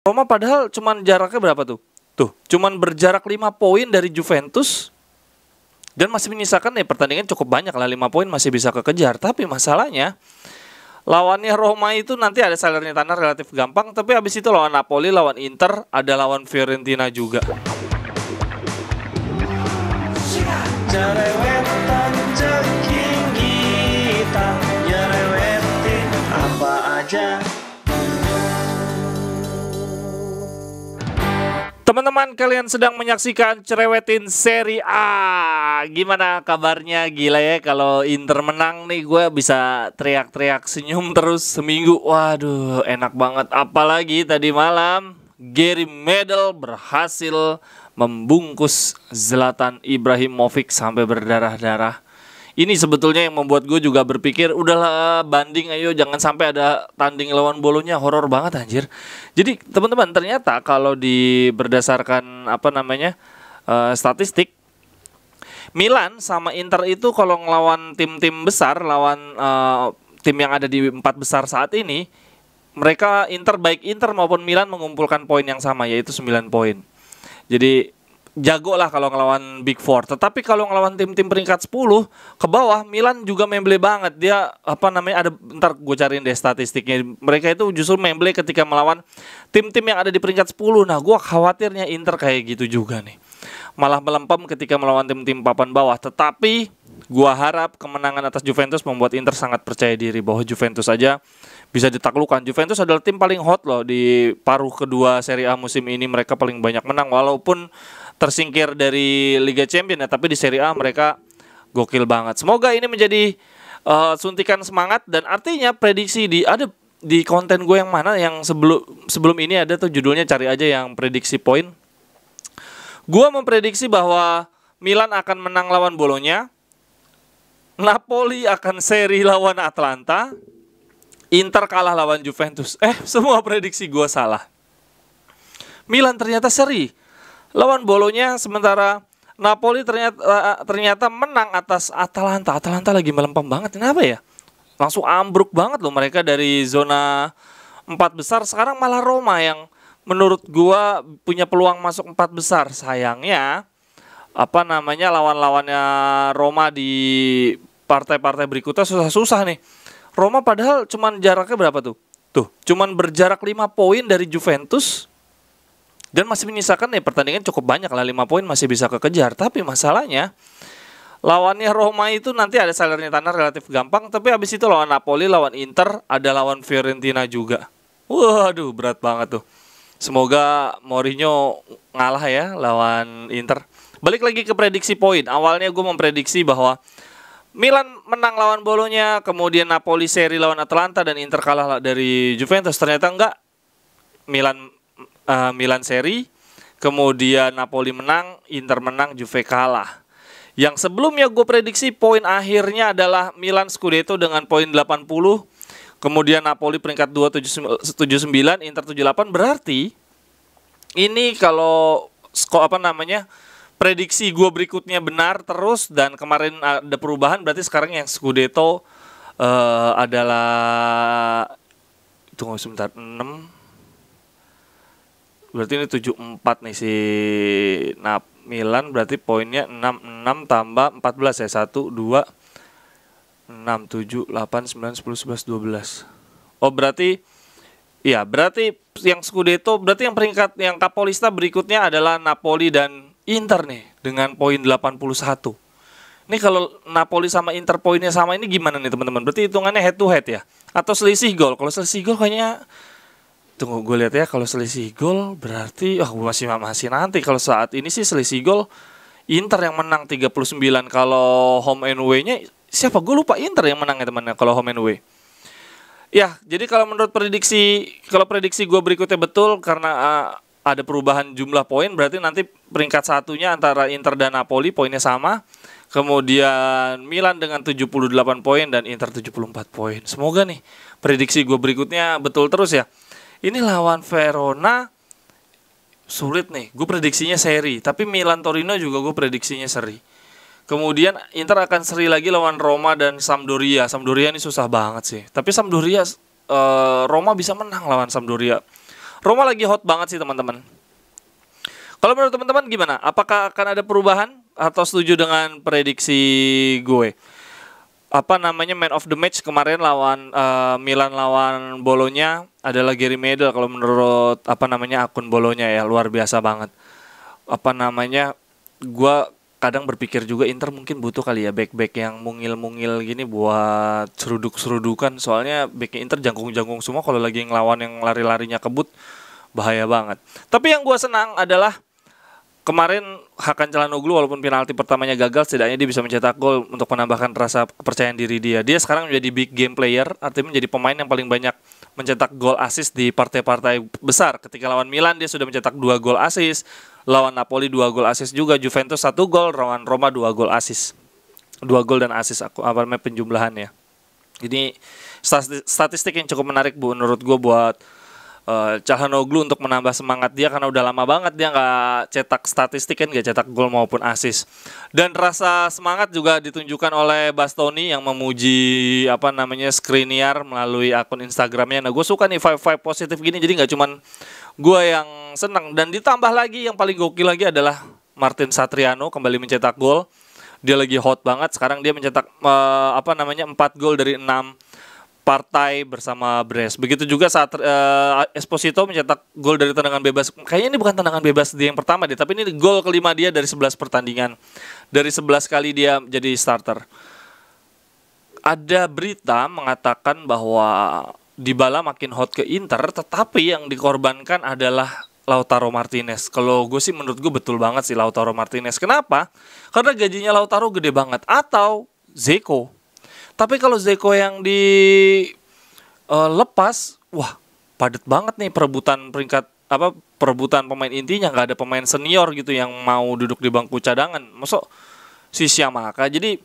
Roma padahal cuman jaraknya berapa tuh? Tuh, cuman berjarak 5 poin dari Juventus dan masih menyisakan ya pertandingan cukup banyak lah, 5 poin masih bisa kekejar. Tapi masalahnya lawannya Roma itu nanti ada Salernitana relatif gampang, tapi habis itu lawan Napoli, lawan Inter, ada lawan Fiorentina juga. Jerewetan ceking kita, nyerewetin apa aja. Teman-teman, kalian sedang menyaksikan Cerewetin Serie A. Gimana kabarnya? Gila ya, kalau Inter menang nih gue bisa teriak-teriak senyum terus seminggu. Waduh, enak banget. Apalagi tadi malam Gary Medel berhasil membungkus Zlatan Ibrahimovic sampai berdarah-darah. Ini sebetulnya yang membuat gue juga berpikir, udahlah banding, ayo jangan sampai ada tanding lawan Bolonya, horor banget anjir. Jadi teman-teman, ternyata kalau berdasarkan statistik, Milan sama Inter itu kalau ngelawan tim-tim besar, lawan tim yang ada di 4 besar saat ini, mereka baik Inter maupun Milan mengumpulkan poin yang sama, yaitu 9 poin. Jadi jago lah kalau ngelawan Big Four. Tetapi kalau ngelawan tim-tim peringkat 10 ke bawah, Milan juga memble banget. Dia ada, ntar gue cariin deh statistiknya. Mereka itu justru memble ketika melawan tim-tim yang ada di peringkat 10. Nah, gue khawatirnya Inter kayak gitu juga nih, malah melempem ketika melawan tim-tim papan bawah. Tetapi gue harap kemenangan atas Juventus membuat Inter sangat percaya diri bahwa Juventus aja bisa ditaklukkan. Juventus adalah tim paling hot loh di paruh kedua Serie A musim ini. Mereka paling banyak menang walaupun tersingkir dari Liga Champions ya, tapi di Serie A mereka gokil banget. Semoga ini menjadi suntikan semangat, dan artinya prediksi di konten gue yang mana yang sebelum ini ada tuh judulnya, cari aja yang prediksi poin. Gue memprediksi bahwa Milan akan menang lawan Bolonya, Napoli akan seri lawan Atalanta, Inter kalah lawan Juventus. Semua prediksi gue salah. Milan ternyata seri lawan Bolonya, sementara Napoli ternyata menang atas Atalanta. Atalanta lagi melempem banget. Kenapa ya? Langsung ambruk banget loh mereka dari zona 4 besar. Sekarang malah Roma yang menurut gua punya peluang masuk 4 besar. Sayangnya lawan-lawannya Roma di partai-partai berikutnya susah-susah nih. Roma padahal cuman jaraknya berapa tuh? Tuh, cuman berjarak 5 poin dari Juventus dan masih menyisakan ya pertandingan cukup banyak lah, 5 poin masih bisa kekejar. Tapi masalahnya lawannya Roma itu nanti ada Salernitana relatif gampang, tapi habis itu lawan Napoli, lawan Inter, ada lawan Fiorentina juga. Waduh, berat banget tuh. Semoga Mourinho ngalah ya lawan Inter. Balik lagi ke prediksi poin. Awalnya gue memprediksi bahwa Milan menang lawan Bolonya, kemudian Napoli seri lawan Atalanta, dan Inter kalah dari Juventus. Ternyata enggak. Milan seri, kemudian Napoli menang, Inter menang, Juve kalah. Yang sebelumnya gue prediksi poin akhirnya adalah Milan Scudetto dengan poin 80, kemudian Napoli peringkat 2 79, Inter 78. Berarti ini kalau prediksi gue berikutnya benar terus, dan kemarin ada perubahan, berarti sekarang yang Scudetto adalah, tunggu sebentar, 6. Berarti ini 74 nih si Milan, berarti poinnya 6 tambah 14 ya. 1, 2, 6, 7, 8, 9, 10, 11, 12. Oh berarti yang Scudetto, berarti yang peringkat yang kapolista berikutnya adalah Napoli dan Inter nih dengan poin 81. Ini kalau Napoli sama Inter poinnya sama, ini gimana nih teman-teman? Berarti hitungannya head to head ya? Atau selisih gol? Kalau selisih gol kayaknya, tunggu gue lihat ya, kalau selisih gol berarti masih nanti. Kalau saat ini sih selisih gol Inter yang menang 39. Kalau home and away-nya siapa? Gue lupa Inter yang menang ya teman-teman kalau home and away. Ya, jadi kalau menurut prediksi gue berikutnya betul, karena ada perubahan jumlah poin, berarti nanti peringkat satunya antara Inter dan Napoli poinnya sama. Kemudian Milan dengan 78 poin dan Inter 74 poin. Semoga nih prediksi gue berikutnya betul terus ya. Ini lawan Verona sulit nih. Gue prediksinya seri. Tapi Milan Torino juga gue prediksinya seri. Kemudian Inter akan seri lagi lawan Roma dan Sampdoria. Sampdoria ini susah banget sih. Tapi Sampdoria, Roma bisa menang lawan Sampdoria. Roma lagi hot banget sih teman-teman. Kalau menurut teman-teman gimana? Apakah akan ada perubahan atau setuju dengan prediksi gue? Man of the match kemarin lawan Milan lawan Bolonya adalah Gary Medel kalau menurut akun Bolonya ya, luar biasa banget. Gua kadang berpikir juga Inter mungkin butuh kali ya back yang mungil-mungil gini buat seruduk-serudukan, soalnya backnya Inter jangkung-jangkung semua, kalau lagi ngelawan yang lari-larinya kebut bahaya banget. Tapi yang gua senang adalah kemarin Hakan Çalhanoğlu walaupun penalti pertamanya gagal, setidaknya dia bisa mencetak gol untuk menambahkan rasa kepercayaan diri dia. Dia sekarang menjadi big game player, artinya menjadi pemain yang paling banyak mencetak gol assist di partai-partai besar. Ketika lawan Milan dia sudah mencetak 2 gol assist, lawan Napoli 2 gol assist juga, Juventus 1 gol, lawan Roma 2 gol assist. 2 gol dan assist penjumlahannya. Jadi statistik yang cukup menarik menurut gue buat Çalhanoğlu untuk menambah semangat dia, karena udah lama banget dia nggak cetak statistik kan, nggak cetak gol maupun assist. Dan rasa semangat juga ditunjukkan oleh Bastoni yang memuji Skriniar melalui akun Instagramnya. Nah gue suka nih vibe positif gini, jadi nggak cuman gue yang senang. Dan ditambah lagi yang paling gokil lagi adalah Martin Satriano kembali mencetak gol. Dia lagi hot banget sekarang, dia mencetak 4 gol dari 6 partai bersama Brest. Begitu juga saat Esposito mencetak gol dari tendangan bebas. Kayaknya ini bukan tendangan bebas dia yang pertama deh, tapi ini gol kelima dia dari 11 pertandingan. Dari 11 kali dia jadi starter. Ada berita mengatakan bahwa Dybala makin hot ke Inter, tetapi yang dikorbankan adalah Lautaro Martinez. Kalau gue sih menurut gue betul banget sih Lautaro Martinez. Kenapa? Karena gajinya Lautaro gede banget. Atau Dzeko. Tapi kalau Dzeko yang dilepas, wah padat banget nih perebutan perebutan pemain intinya, nggak ada pemain senior gitu yang mau duduk di bangku cadangan. Masuk si Scamacca. Jadi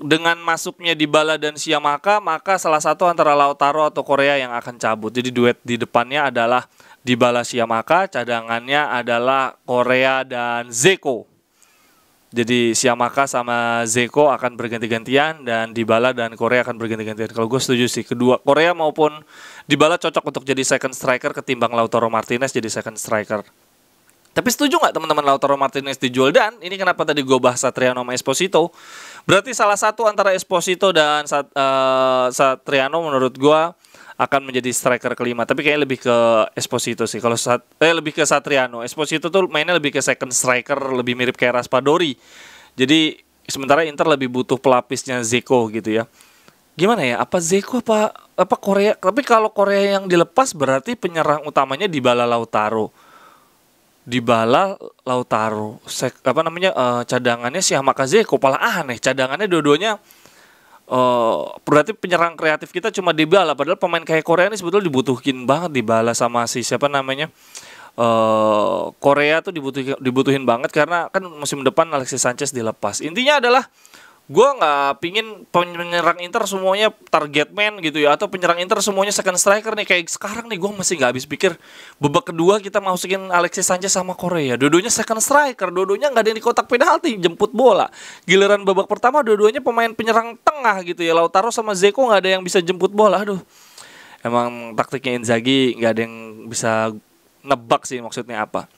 dengan masuknya Dybala dan Scamacca, maka salah satu antara Lautaro atau Korea yang akan cabut. Jadi duet di depannya adalah Dybala Scamacca, cadangannya adalah Korea dan Dzeko. Jadi Scamacca sama Dzeko akan berganti-gantian dan Dybala dan Korea akan berganti-gantian. Kalau gue setuju sih, kedua Korea maupun Dybala cocok untuk jadi second striker ketimbang Lautaro Martinez jadi second striker. Tapi setuju nggak teman-teman Lautaro Martinez dijual? Dan ini kenapa tadi gue bahas Satriano sama Esposito? Berarti salah satu antara Esposito dan Satriano menurut gue akan menjadi striker kelima. Tapi kayaknya lebih ke Esposito sih. Kalau lebih ke Satriano. Esposito tuh mainnya lebih ke second striker, lebih mirip kayak Raspadori. Jadi sementara Inter lebih butuh pelapisnya Dzeko gitu ya. Gimana ya? Apa Dzeko apa Korea? Tapi kalau Korea yang dilepas berarti penyerang utamanya Dybala Lautaro. Cadangannya Scamacca Dzeko. Malah aneh, cadangannya dua-duanya berarti penyerang kreatif kita cuma Dybala, padahal pemain kayak Korea ini sebetulnya dibutuhin banget. Dybala sama Korea tuh dibutuhin banget, karena kan musim depan Alexis Sanchez dilepas. Intinya adalah gue nggak pingin penyerang Inter semuanya target man gitu ya, atau penyerang Inter semuanya second striker nih kayak sekarang nih. Gue masih nggak habis pikir babak kedua kita masukin Alexis Sanchez sama Korea, dua-duanya second striker, dua-duanya nggak ada yang di kotak penalti jemput bola. Giliran babak pertama dua-duanya pemain penyerang tengah gitu ya, Lautaro sama Dzeko nggak ada yang bisa jemput bola. Aduh, emang taktiknya Inzaghi nggak ada yang bisa nebak sih maksudnya apa.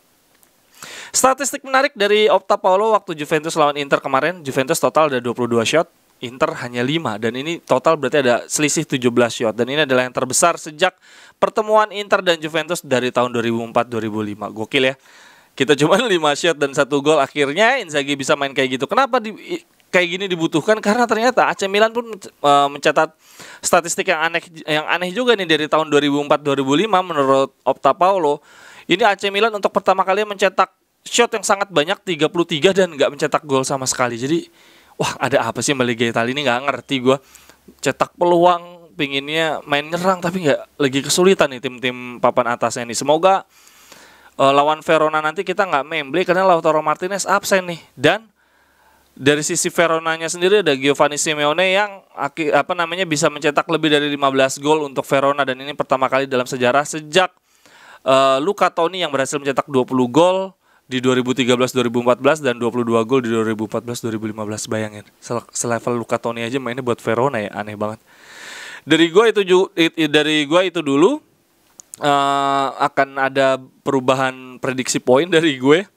Statistik menarik dari Opta Paulo waktu Juventus lawan Inter kemarin. Juventus total ada 22 shot, Inter hanya 5. Dan ini total berarti ada selisih 17 shot. Dan ini adalah yang terbesar sejak pertemuan Inter dan Juventus dari tahun 2004-2005. Gokil ya. Kita cuma 5 shot dan 1 gol. Akhirnya Inzaghi bisa main kayak gitu. Kenapa kayak gini dibutuhkan? Karena ternyata AC Milan pun mencatat statistik yang aneh juga nih dari tahun 2004-2005 menurut Opta Paulo. Ini AC Milan untuk pertama kali mencetak shot yang sangat banyak, 33, dan nggak mencetak gol sama sekali. Jadi, wah ada apa sih sama Liga Italia ini, nggak ngerti gue. Cetak peluang, pinginnya main nyerang, tapi nggak, lagi kesulitan nih tim-tim papan atasnya nih. Semoga lawan Verona nanti kita nggak memble, karena Lautaro Martinez absen nih. Dan dari sisi Veronanya sendiri ada Giovanni Simeone yang bisa mencetak lebih dari 15 gol untuk Verona. Dan ini pertama kali dalam sejarah sejak Luca Toni yang berhasil mencetak 20 gol di 2013-2014 dan 22 gol di 2014-2015. Bayangin, selevel Luca Toni aja mainnya buat Verona ya, aneh banget. Dari gua itu dulu. akan ada perubahan prediksi poin dari gue.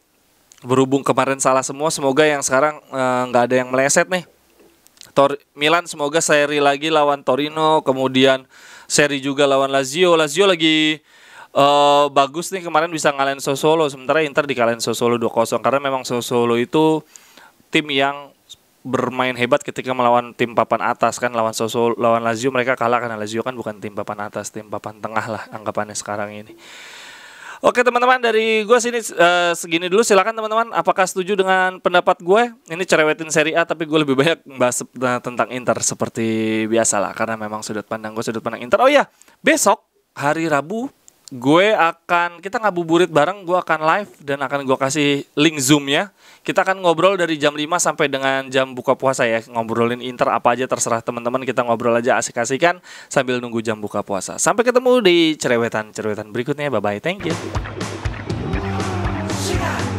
Berhubung kemarin salah semua, semoga yang sekarang nggak ada yang meleset nih. Milan semoga seri lagi lawan Torino, kemudian seri juga lawan Lazio. Lazio lagi bagus nih, kemarin bisa ngalahin Sassuolo, sementara Inter dikalahin Sassuolo 2-0 karena memang Sassuolo itu tim yang bermain hebat ketika melawan tim papan atas kan. Lawan Sassuolo, lawan Lazio mereka kalah karena Lazio kan bukan tim papan atas, tim papan tengah lah anggapannya sekarang ini. Oke teman-teman, dari gue sini segini dulu. Silakan teman-teman, apakah setuju dengan pendapat gue? Ini cerewetin Serie A tapi gue lebih banyak bahas tentang Inter seperti biasa lah, karena memang sudut pandang gue sudut pandang Inter. Oh iya, besok hari Rabu kita ngabuburit bareng. Gue akan live dan akan gue kasih link Zoom-nya. Kita akan ngobrol dari jam 5 sampai dengan jam buka puasa ya. Ngobrolin Inter apa aja terserah teman-teman. Kita ngobrol aja asik-asikan sambil nunggu jam buka puasa. Sampai ketemu di cerewetan berikutnya. Bye-bye, thank you.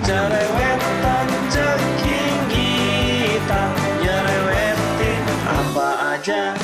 Cerewetan ceking kita nyerewetin apa aja.